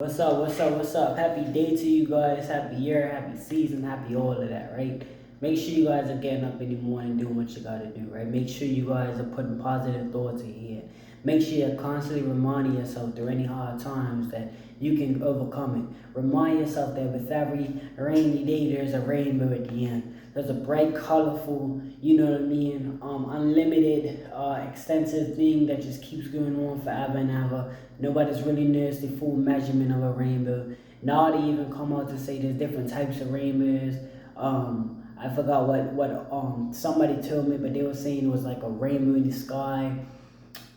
What's up? What's up? What's up? Happy day to you guys. Happy year, happy season, happy all of that, right? Make sure you guys are getting up in the morning doing what you gotta do, right? Make sure you guys are putting positive thoughts in here. Make sure you're constantly reminding yourself through any hard times that you can overcome it. Remind yourself that with every rainy day, there's a rainbow at the end. There's a bright, colorful, unlimited, extensive thing that just keeps going on forever and ever. Nobody's really knows the full measurement of a rainbow. Now they even come out to say there's different types of rainbows. I forgot what somebody told me, but they were saying it was like a rainbow in the sky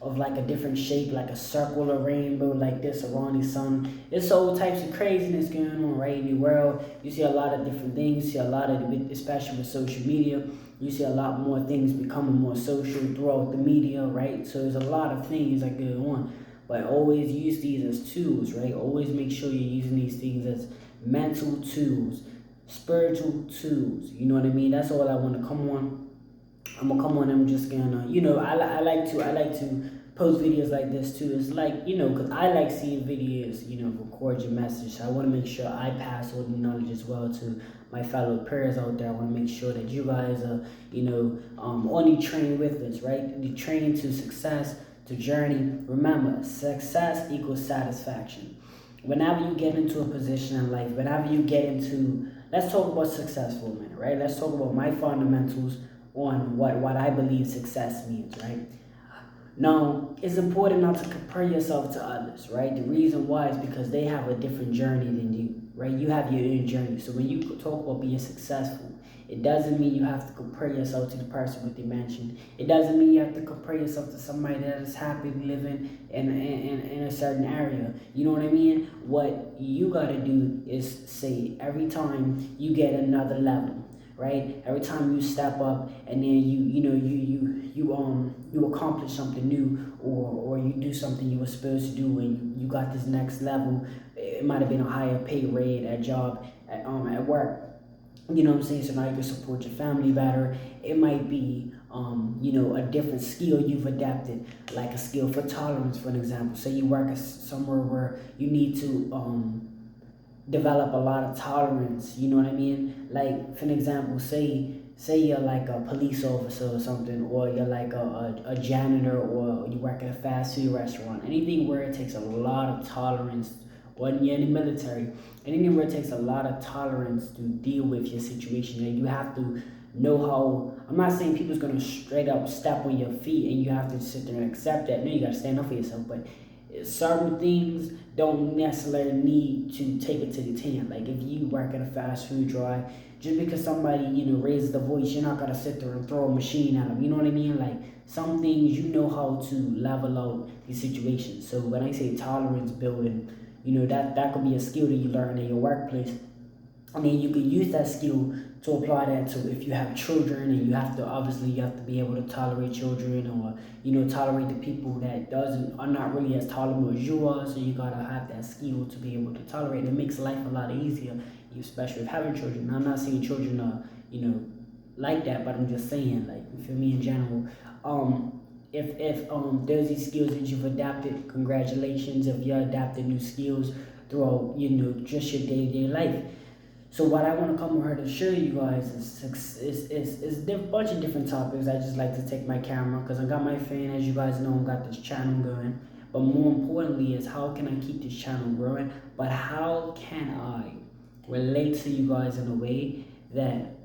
of like a different shape, like a circular rainbow, like this around the sun. It's all types of craziness going on right in the world. You see a lot of different things. You see a lot of, especially with social media, you see a lot more things becoming more social throughout the media, right? So there's a lot of things that go on. But always use these as tools, right? Always make sure you're using these things as mental tools, spiritual tools. You know what I mean? That's all I want to come on. I'm gonna come on. I'm just gonna, I like to post videos like this too. It's like, because I like seeing videos, record your message. So I want to make sure I pass all the knowledge as well to my fellow peers out there. I want to make sure that you guys are, on the train with us, right? The train to success, to journey. Remember, success equals satisfaction. Whenever you get into a position in life, whenever you get into, let's talk about success for a minute, right? Let's talk about my fundamentals on what I believe success means, right? Now, it's important not to compare yourself to others, right? The reason why is because they have a different journey than you, right? You have your own journey. So when you talk about being successful, it doesn't mean you have to compare yourself to the person with the mansion. It doesn't mean you have to compare yourself to somebody that is happily living in a certain area. You know what I mean? What you gotta do is say every time you get another level, right? Every time you step up and then you accomplish something new, or you do something you were supposed to do and you got this next level. It might have been a higher pay rate at job, at work. You know what I'm saying? So now you can support your family better. It might be, a different skill you've adapted, like a skill for tolerance, for an example. Say you work somewhere where you need to develop a lot of tolerance. You know what I mean? Like, for an example, say you're like a police officer or something, or you're like a janitor, or you work at a fast food restaurant. Anything where it takes a lot of tolerance, or you're in the military, anything where it takes a lot of tolerance to deal with your situation, and you have to know how. I'm not saying people's gonna straight up step on your feet and you have to sit there and accept that. No, you gotta stand up for yourself, but certain things don't necessarily need to take it to the 10. Like if you work at a fast food drive, just because somebody raises the voice, you're not gonna sit there and throw a machine at them. You know what I mean? Like some things you know how to level out these situations. So when I say tolerance building, that could be a skill that you learn in your workplace, and then you can use that skill to apply that to if you have children, and you have to be able to tolerate children, or tolerate the people that doesn't are not really as tolerable as you are. So you gotta have that skill to be able to tolerate. It makes life a lot easier, especially with having children. Now, I'm not saying children are like that, but I'm just saying, like, for me in general. If there's these skills that you've adapted, congratulations. If you adapted new skills throughout just your day-to-day life. So what I want to come here to show you guys is a bunch of different topics. I just like to take my camera because I got my fan, as you guys know, I got this channel going. But more importantly is, how can I keep this channel growing? But how can I relate to you guys in a way that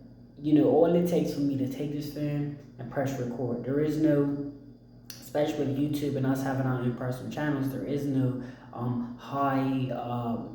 all it takes for me to take this fan and press record. There is no, especially with YouTube and us having our own personal channels, there is no high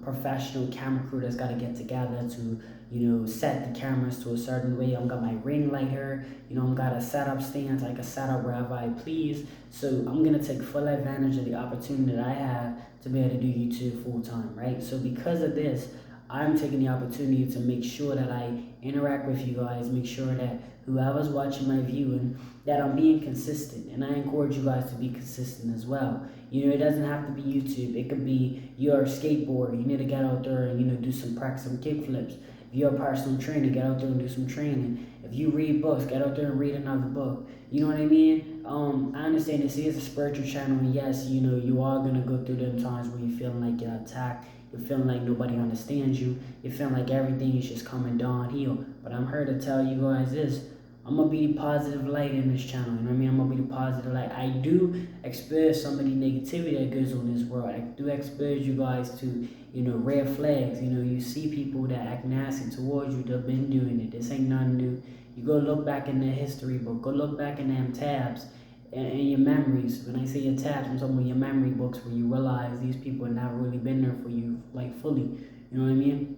professional camera crew that's got to get together to set the cameras to a certain way. I've got my ring light here, I've got a setup stance. I can set up wherever I please. So I'm gonna take full advantage of the opportunity that I have to be able to do YouTube full time, right? So because of this, I'm taking the opportunity to make sure that I interact with you guys, make sure that whoever's watching my viewing, that I'm being consistent. And I encourage you guys to be consistent as well. It doesn't have to be YouTube. It could be you're a skateboarder. You need to get out there and, do some practice, some kick flips. If you're a personal trainer, get out there and do some training. If you read books, get out there and read another book. You know what I mean? I understand this is a spiritual channel, and yes, you are going to go through them times where you're feeling like you're attacked. You're feeling like nobody understands you. You're feeling like everything is just coming downhill. But I'm here to tell you guys this. I'm gonna be the positive light in this channel. You know what I mean? I'm gonna be the positive light. I do expose some of the negativity that goes on in this world. I do expose you guys to, red flags. You see people that act nasty towards you. They've been doing it. This ain't nothing new. You go look back in the history book. Go look back in them tabs and your memories. When I say your tabs, I'm talking about your memory books where you realize these people have not really been there for you like fully. You know what I mean?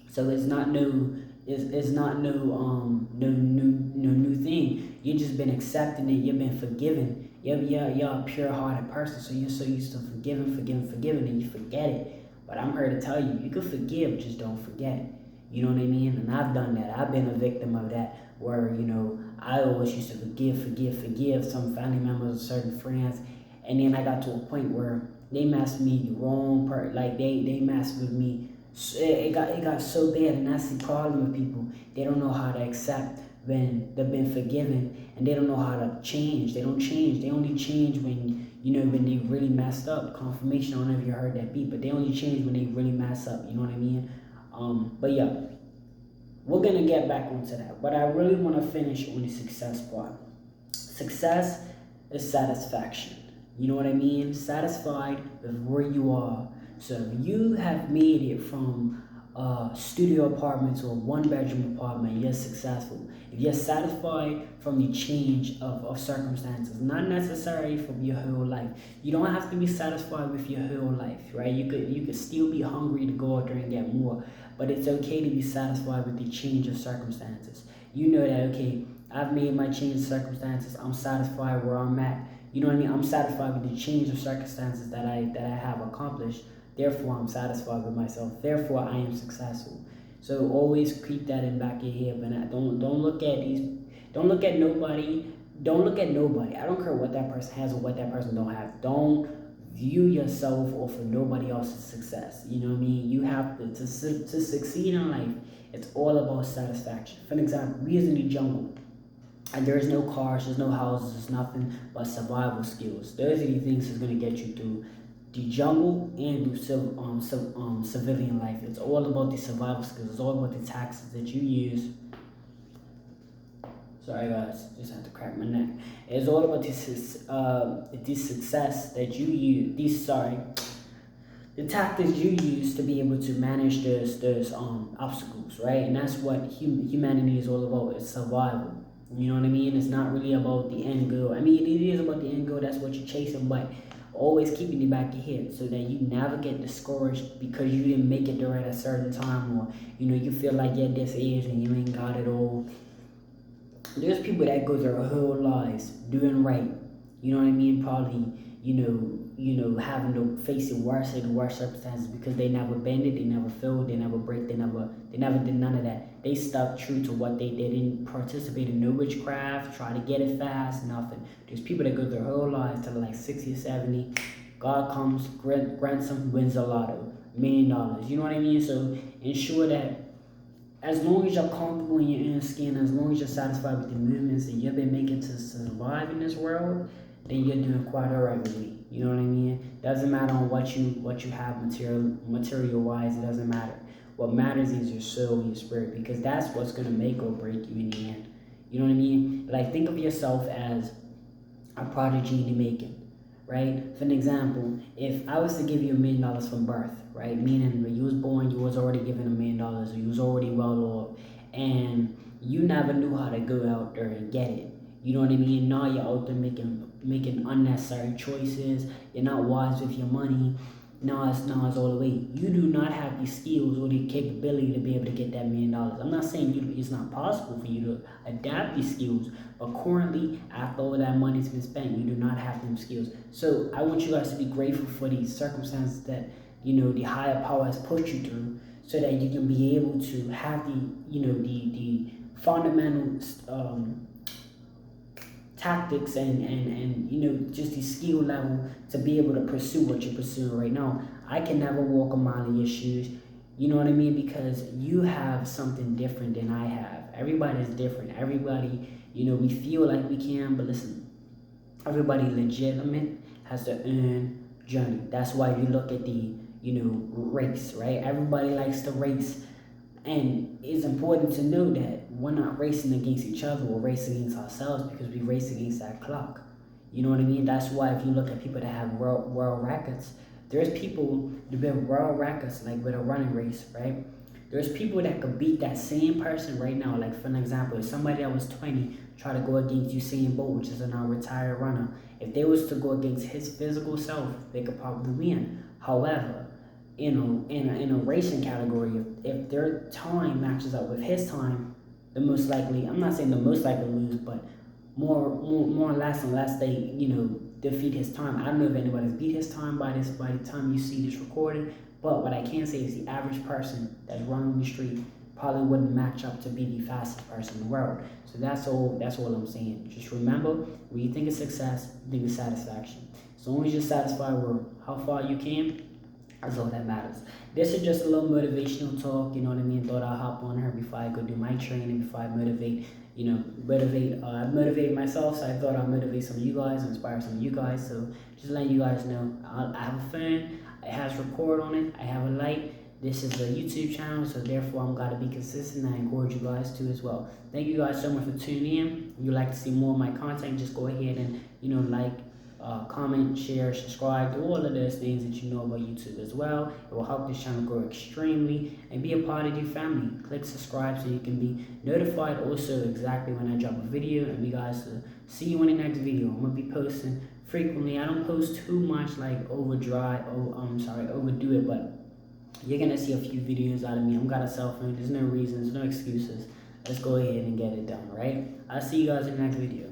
So it's not new. It's not no new thing. You just been accepting it. You've been forgiven. You're a pure-hearted person, so you're so used to forgiving, and you forget it. But I'm here to tell you, you can forgive, just don't forget it. You know what I mean? And I've done that. I've been a victim of that, where I always used to forgive some family members or certain friends, and then I got to a point where they messed me the wrong part. Like they messed with me. It got so bad, and that's the problem with people. They don't know how to accept when they've been forgiven, and they don't know how to change. They don't change. They only change when when they really messed up. Confirmation. I don't know if you heard that beat, but they only change when they really mess up. You know what I mean? But yeah, we're gonna get back onto that. But I really want to finish on the success part. Success is satisfaction. You know what I mean? Satisfied with where you are. So if you have made it from a studio apartment to a one-bedroom apartment, you're successful. If you're satisfied from the change of circumstances, not necessarily from your whole life. You don't have to be satisfied with your whole life, right? You could still be hungry to go out there and get more, but it's okay to be satisfied with the change of circumstances. You know that, okay, I've made my change of circumstances. I'm satisfied where I'm at. You know what I mean? I'm satisfied with the change of circumstances that I have accomplished. Therefore, I'm satisfied with myself. Therefore, I am successful. So always keep that in back of your head. But don't look at these. Don't look at nobody. Don't look at nobody. I don't care what that person has or what that person don't have. Don't view yourself off of nobody else's success. You know what I mean? You have to succeed in life. It's all about satisfaction. For example, we is in the jungle. And there's no cars, there's no houses, there's nothing but survival skills. Those are the things that's gonna get you through the jungle and through civilian life. It's all about the survival skills. It's all about the tactics that you use. Sorry guys, just had to crack my neck. It's all about the success that you use. The tactics you use to be able to manage those obstacles, right? And that's what humanity is all about. It's survival. You know what I mean? It's not really about the end goal. I mean, it is about the end goal. That's what you're chasing, but always keep in the back of your head so that you never get discouraged because you didn't make it there at a certain time, or you feel like you're this age and you ain't got it all. There's people that go their whole lives doing right. You know what I mean? Probably having to face the worst of the worst circumstances because they never bended, they never failed, they never break, they never did none of that. They stuck true to what they didn't participate in no witchcraft, try to get it fast, nothing. There's people that go their whole lives till like 60 or 70. God comes, grants them, wins a lotto, $1 million. You know what I mean? So ensure that as long as you're comfortable in your inner skin, as long as you're satisfied with the movements that you've been making to survive in this world, then you're doing quite alright with me. You know what I mean? Doesn't matter on what you have material wise. It doesn't matter. What matters is your soul and your spirit, because that's what's gonna make or break you in the end. You know what I mean? Like, think of yourself as a prodigy in the making, right? For an example, if I was to give you $1 million from birth, right? Meaning when you was born, you was already given $1 million, or you was already well off, and you never knew how to go out there and get it. You know what I mean? Now you're out there making unnecessary choices. You're not wise with your money. Now it's all the way. You do not have the skills or the capability to be able to get that $1 million. I'm not saying it's not possible for you to adapt these skills, but currently, after all that money's been spent, you do not have them skills. So I want you guys to be grateful for these circumstances that the higher power has put you through, so that you can be able to have the fundamental tactics and just the skill level to be able to pursue what you're pursuing right now. I can never walk a mile in your shoes. You know what I mean? Because you have something different than I have. Everybody's different. Everybody, we feel like we can, but listen, everybody legitimate has their own journey. That's why if you look at the race, right? Everybody likes to race. And it's important to know that we're not racing against each other, we're racing against ourselves because we race against that clock. You know what I mean? That's why if you look at people that have world records, there's people that have world records like with a running race, right? There's people that could beat that same person right now. Like for an example, if somebody that was 20 try to go against Usain Bolt, which is a now retired runner, if they was to go against his physical self, they could probably win. However, in a racing category, if their time matches up with his time, the most likely, I'm not saying the most likely lose, but more or less unless they defeat his time. I don't know if anybody's beat his time by the time you see this recorded, but what I can say is the average person that's running the street probably wouldn't match up to be the fastest person in the world. So that's all I'm saying. Just remember, when you think of success, think of satisfaction. As long as you're satisfied with how far you came, that's all that matters. This is just a little motivational talk, you know what I mean? Thought I'd hop on her before I go do my training, before I motivate, I motivate myself, so I thought I'd motivate some of you guys, inspire some of you guys. So just letting you guys know, I have a phone, it has record on it, I have a light. This is a YouTube channel, so therefore I'm gotta be consistent. I encourage you guys to as well. Thank you guys so much for tuning in. If you'd like to see more of my content, just go ahead and like, comment, share, subscribe, do all of those things that you know about YouTube as well. It will help this channel grow extremely and be a part of your family. Click subscribe so you can be notified also exactly when I drop a video, and we guys see you in the next video. I'm gonna be posting frequently. I don't post too much like overdo it, but you're gonna see a few videos out of me. I'm got a cell phone, there's no reasons, no excuses. Let's go ahead and get it done, right? I'll see you guys in the next video.